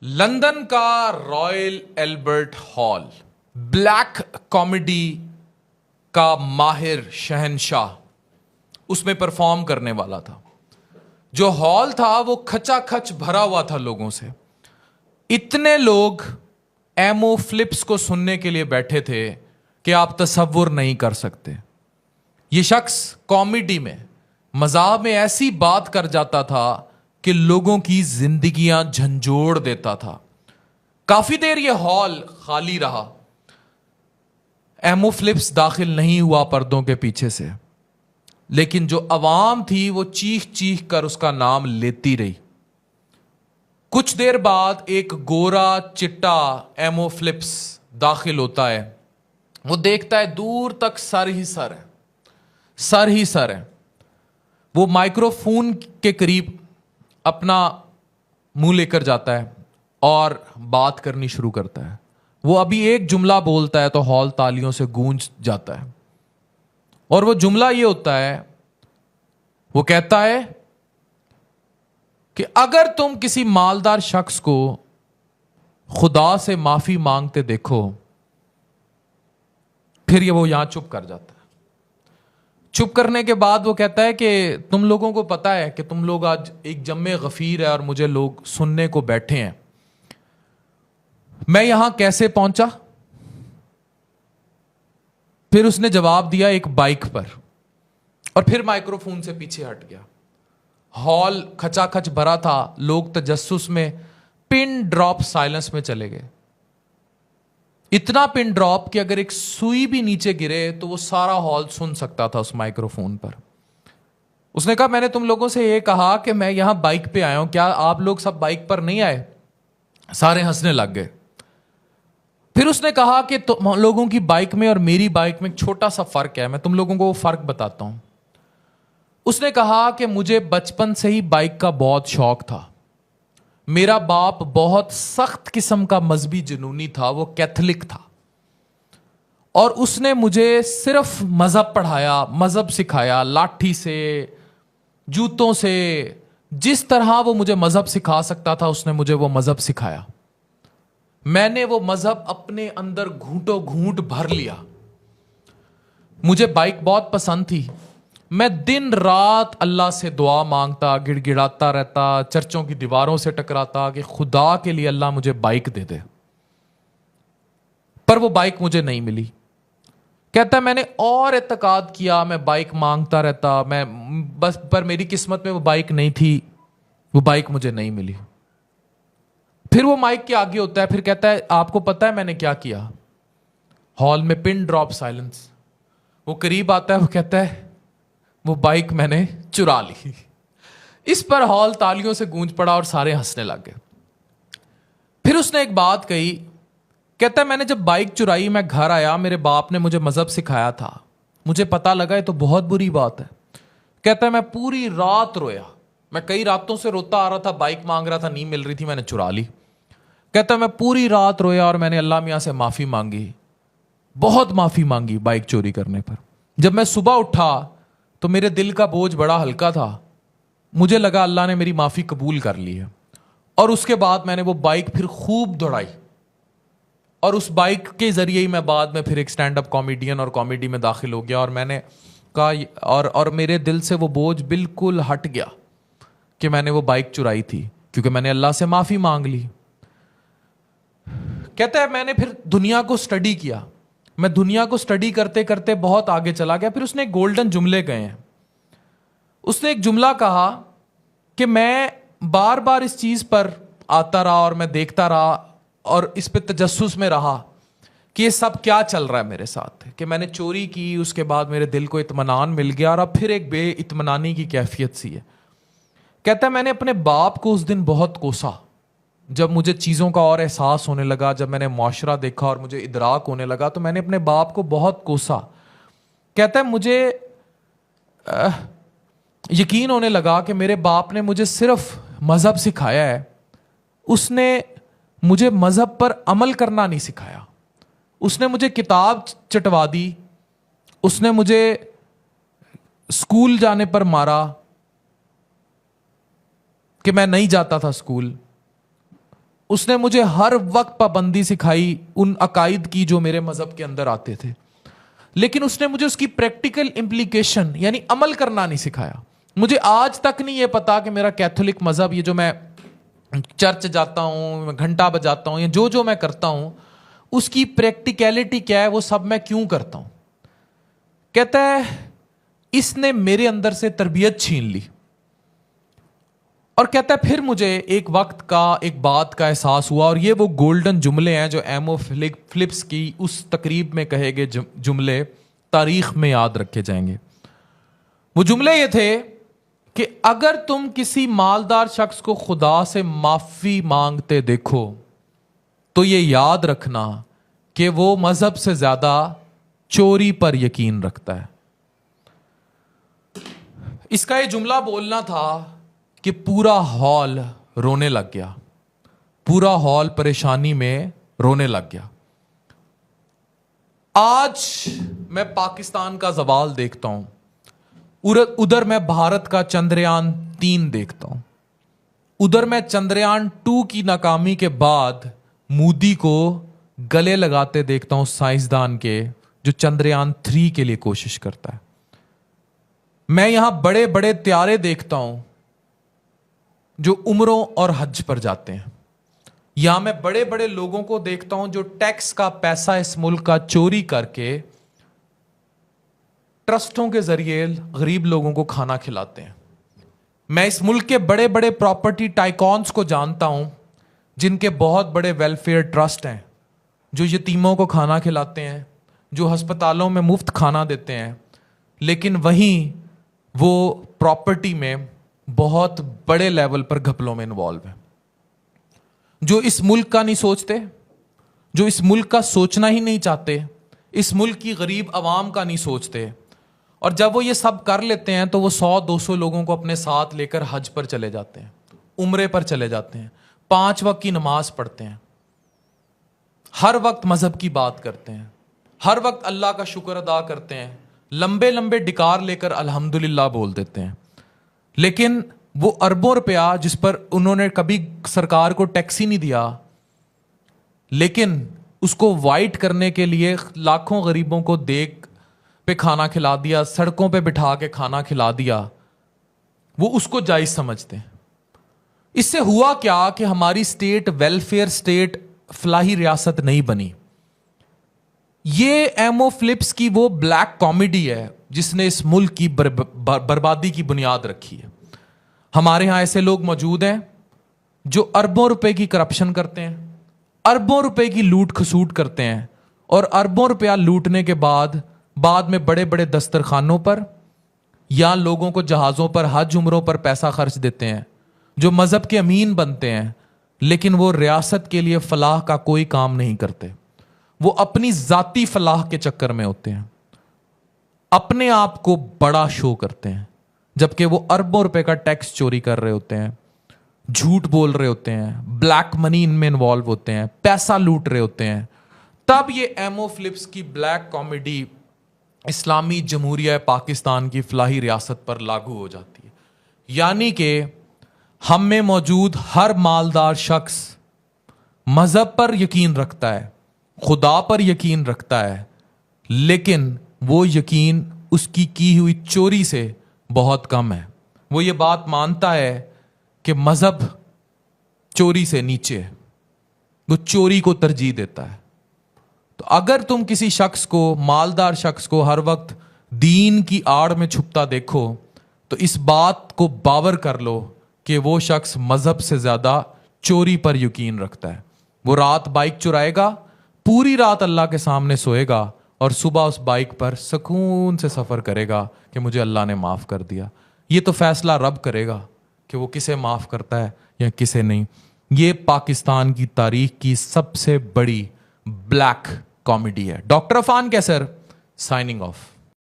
London का royal Albert hall black comedy का माहिर शहंशाह उसमें परफॉर्म करने वाला था। जो हॉल था वो खचाखच भरा हुआ था लोगों से। इतने लोग एमो फ्लिप्स को सुनने के लिए बैठे थे कि आप तसव्वुर नहीं कर सकते। ये शख्स कॉमेडी में, मजाक में ऐसी बात कर जाता था कि लोगों की जिंदगियां झंझोड़ देता था। काफी देर यह हॉल खाली रहा। एमो फ्लिप्स दाखिल नहीं हुआ पर्दों के पीछे से, लेकिन जो अवाम थी वो चीख चीख कर उसका नाम लेती रही। कुछ देर बाद एक गोरा चिट्टा एमो फ्लिप्स दाखिल होता है। वो देखता है दूर तक सर ही सर है, सर ही सर है। वो माइक्रोफोन के करीब अपना मुंह लेकर जाता है और बात करनी शुरू करता है। वो अभी एक जुमला बोलता है तो हॉल तालियों से गूंज जाता है। और वो जुमला ये होता है, वो कहता है कि अगर तुम किसी मालदार शख्स को खुदा से माफी मांगते देखो, फिर ये वो यहां चुप कर जाता है। चुप करने के बाद वो कहता है कि तुम लोगों को पता है कि तुम लोग आज एक जम्मे गफीर है और मुझे लोग सुनने को बैठे हैं। मैं यहां कैसे पहुंचा? फिर उसने जवाब दिया, एक बाइक पर। और फिर माइक्रोफोन से पीछे हट गया। हॉल खचाखच भरा था। लोग तजस्सुस में पिन ड्रॉप साइलेंस में चले गए। इतना पिन ड्रॉप कि अगर एक सुई भी नीचे गिरे तो वो सारा हॉल सुन सकता था उस माइक्रोफोन पर। उसने कहा, मैंने तुम लोगों से ये कहा कि मैं यहां बाइक पे आया हूं, क्या आप लोग सब बाइक पर नहीं आए? सारे हंसने लग गए। फिर उसने कहा कि तुम लोगों की बाइक में और मेरी बाइक में एक छोटा सा फर्क है, मैं तुम लोगों को वो फर्क बताता हूं। उसने कहा कि मुझे बचपन से ही बाइक का बहुत शौक था। मेरा बाप बहुत सख्त किस्म का मजहबी जुनूनी था, वो कैथलिक था। और उसने मुझे सिर्फ मजहब पढ़ाया, मजहब सिखाया, लाठी से, जूतों से। जिस तरह वो मुझे मजहब सिखा सकता था उसने मुझे वो मजहब सिखाया। मैंने वो मजहब अपने अंदर घूंटों घूंट भर लिया। मुझे बाइक बहुत पसंद थी। मैं दिन रात अल्लाह से दुआ मांगता, गिड़गिड़ाता रहता, चर्चों की दीवारों से टकराता कि खुदा के लिए अल्लाह मुझे बाइक दे दे। पर वो बाइक मुझे नहीं मिली। कहता है, मैंने और एतकाद किया, मैं बाइक मांगता रहता, मैं बस, पर मेरी किस्मत में वो बाइक नहीं थी, वो बाइक मुझे नहीं मिली। फिर वो माइक के आगे होता है, फिर कहता है, आपको पता है मैंने क्या किया? हॉल में पिन ड्रॉप साइलेंस। वो करीब आता है, वो कहता है, वो बाइक मैंने चुरा ली। इस पर हॉल तालियों से गूंज पड़ा और सारे हंसने लग गए। फिर उसने एक बात कही, कहता है, मैंने जब बाइक चुराई, मैं घर आया, मेरे बाप ने मुझे मजहब सिखाया था, मुझे पता लगा ये तो बहुत बुरी बात है। कहता है, मैं पूरी रात रोया, मैं कई रातों से रोता आ रहा था, बाइक मांग रहा था, नहीं मिल रही थी, मैंने चुरा ली। कहता है, मैं पूरी रात रोया और मैंने अल्लाह मियां से माफी मांगी, बहुत माफी मांगी बाइक चोरी करने पर। जब मैं सुबह उठा तो मेरे दिल का बोझ बड़ा हल्का था। मुझे लगा अल्लाह ने मेरी माफी कबूल कर ली है। और उसके बाद मैंने वो बाइक फिर खूब दौड़ाई और उस बाइक के जरिए ही मैं बाद में फिर एक स्टैंड अप कॉमेडियन और कॉमेडी में दाखिल हो गया। और मैंने कहा, और मेरे दिल से वो बोझ बिल्कुल हट गया कि मैंने वो बाइक चुराई थी, क्योंकि मैंने अल्लाह से माफी मांग ली। कहता है, मैंने फिर दुनिया को स्टडी किया। मैं दुनिया को स्टडी करते करते बहुत आगे चला गया। फिर उसने एक गोल्डन जुमले गए हैं। उसने एक जुमला कहा कि मैं बार बार इस चीज पर आता रहा और मैं देखता रहा और इस पे तजस्सुस में रहा कि ये सब क्या चल रहा है मेरे साथ, कि मैंने चोरी की, उसके बाद मेरे दिल को इत्मीनान मिल गया और अब फिर एक बेइत्मीनानी की कैफियत सी है। कहता है, मैंने अपने बाप को उस दिन बहुत कोसा। जब मुझे चीज़ों का और एहसास होने लगा, जब मैंने मुआशरा देखा और मुझे इदराक होने लगा, तो मैंने अपने बाप को बहुत कोसा। कहता है, मुझे यकीन होने लगा कि मेरे बाप ने मुझे सिर्फ मजहब सिखाया है, उसने मुझे मजहब पर अमल करना नहीं सिखाया। उसने मुझे किताब चटवा दी, उसने मुझे स्कूल जाने पर मारा कि मैं नहीं जाता था स्कूल। उसने मुझे हर वक्त पाबंदी सिखाई उन अकायद की जो मेरे मजहब के अंदर आते थे, लेकिन उसने मुझे उसकी प्रैक्टिकल इम्प्लीकेशन यानी अमल करना नहीं सिखाया। मुझे आज तक नहीं ये पता कि मेरा कैथोलिक मजहब, ये जो मैं चर्च जाता हूं, मैं घंटा बजाता हूं, या जो जो मैं करता हूं, उसकी प्रैक्टिकलिटी क्या है, वो सब मैं क्यों करता हूं। कहता है इसने मेरे अंदर से तरबियत छीन ली। और कहता है फिर मुझे एक वक्त का एक बात का एहसास हुआ, और ये वो गोल्डन जुमले हैं जो एमओ फिलिप्स की उस तकरीब में कहे गए जुमले तारीख में याद रखे जाएंगे। वो जुमले ये थे कि अगर तुम किसी मालदार शख्स को खुदा से माफी मांगते देखो तो ये याद रखना कि वो मजहब से ज्यादा चोरी पर यकीन रखता है। इसका ये जुमला बोलना था कि पूरा हॉल रोने लग गया, पूरा हॉल परेशानी में रोने लग गया। आज मैं पाकिस्तान का जवाल देखता हूं, उधर मैं भारत का चंद्रयान 3 देखता हूं, उधर मैं चंद्रयान 2 की नाकामी के बाद मोदी को गले लगाते देखता हूं, साइंसदान के जो चंद्रयान 3 के लिए कोशिश करता है। मैं यहां बड़े बड़े त्यारे देखता हूं जो उम्रों और हज पर जाते हैं। यहां मैं बड़े बड़े लोगों को देखता हूं जो टैक्स का पैसा इस मुल्क का चोरी करके ट्रस्टों के जरिए गरीब लोगों को खाना खिलाते हैं। मैं इस मुल्क के बड़े बड़े प्रॉपर्टी टाइकॉन्स को जानता हूं जिनके बहुत बड़े वेलफेयर ट्रस्ट हैं, जो यतीमों को खाना खिलाते हैं, जो अस्पतालों में मुफ्त खाना देते हैं, लेकिन वहीं वो प्रॉपर्टी में बहुत बड़े लेवल पर घपलों में इन्वॉल्व है। जो इस मुल्क का नहीं सोचते, जो इस मुल्क का सोचना ही नहीं चाहते, इस मुल्क की गरीब आवाम का नहीं सोचते, और जब वो ये सब कर लेते हैं तो वो 100-200 लोगों को अपने साथ लेकर हज पर चले जाते हैं, उम्रे पर चले जाते हैं, 5 वक्त की नमाज पढ़ते हैं, हर वक्त मजहब की बात करते हैं, हर वक्त अल्लाह का शुक्र अदा करते हैं, लंबे लंबे डिकार लेकर अल्हम्दुलिल्लाह बोल देते हैं। लेकिन वो अरबों रुपया जिस पर उन्होंने कभी सरकार को टैक्स ही नहीं दिया, लेकिन उसको वाइट करने के लिए लाखों गरीबों को देख पे खाना खिला दिया, सड़कों पे बिठा के खाना खिला दिया, वो उसको जायज समझते हैं। इससे हुआ क्या कि हमारी स्टेट वेलफेयर स्टेट, फलाही रियासत नहीं बनी। ये एमओ फिलिप्स की वो ब्लैक कॉमेडी है जिसने इस मुल्क की बर्बादी की बुनियाद रखी है। हमारे यहां ऐसे लोग मौजूद हैं जो अरबों रुपए की करप्शन करते हैं, अरबों रुपए की लूट खसूट करते हैं, और अरबों रुपया लूटने के बाद में बड़े बड़े दस्तरखानों पर या लोगों को जहाज़ों पर हज उम्रों पर पैसा खर्च देते हैं, जो मजहब के अमीन बनते हैं, लेकिन वो रियासत के लिए फलाह का कोई काम नहीं करते। वो अपनी जाती फलाह के चक्कर में होते हैं, अपने आप को बड़ा शो करते हैं, जबकि वो अरबों रुपए का टैक्स चोरी कर रहे होते हैं, झूठ बोल रहे होते हैं, ब्लैक मनी इनमें इन्वॉल्व होते हैं, पैसा लूट रहे होते हैं। तब ये एमओ फिलिप्स की ब्लैक कॉमेडी इस्लामी जमहूरिया पाकिस्तान की फलाही रियासत पर लागू हो जाती है। यानी कि हम में मौजूद हर मालदार शख्स मजहब पर यकीन रखता है, खुदा पर यकीन रखता है, लेकिन वो यकीन उसकी की हुई चोरी से बहुत कम है। वो ये बात मानता है कि मजहब चोरी से नीचे है, वो चोरी को तरजीह देता है। तो अगर तुम किसी शख्स को, मालदार शख्स को हर वक्त दीन की आड़ में छुपता देखो, तो इस बात को बावर कर लो कि वो शख्स मजहब से ज्यादा चोरी पर यकीन रखता है। वो रात बाइक चुराएगा, पूरी रात अल्लाह के सामने सोएगा, और सुबह उस बाइक पर सुकून से सफर करेगा कि मुझे अल्लाह ने माफ कर दिया। ये तो फैसला रब करेगा कि वो किसे माफ करता है या किसे नहीं। ये पाकिस्तान की तारीख की सबसे बड़ी ब्लैक कॉमेडी है। डॉक्टर अफान कैसर साइनिंग ऑफ।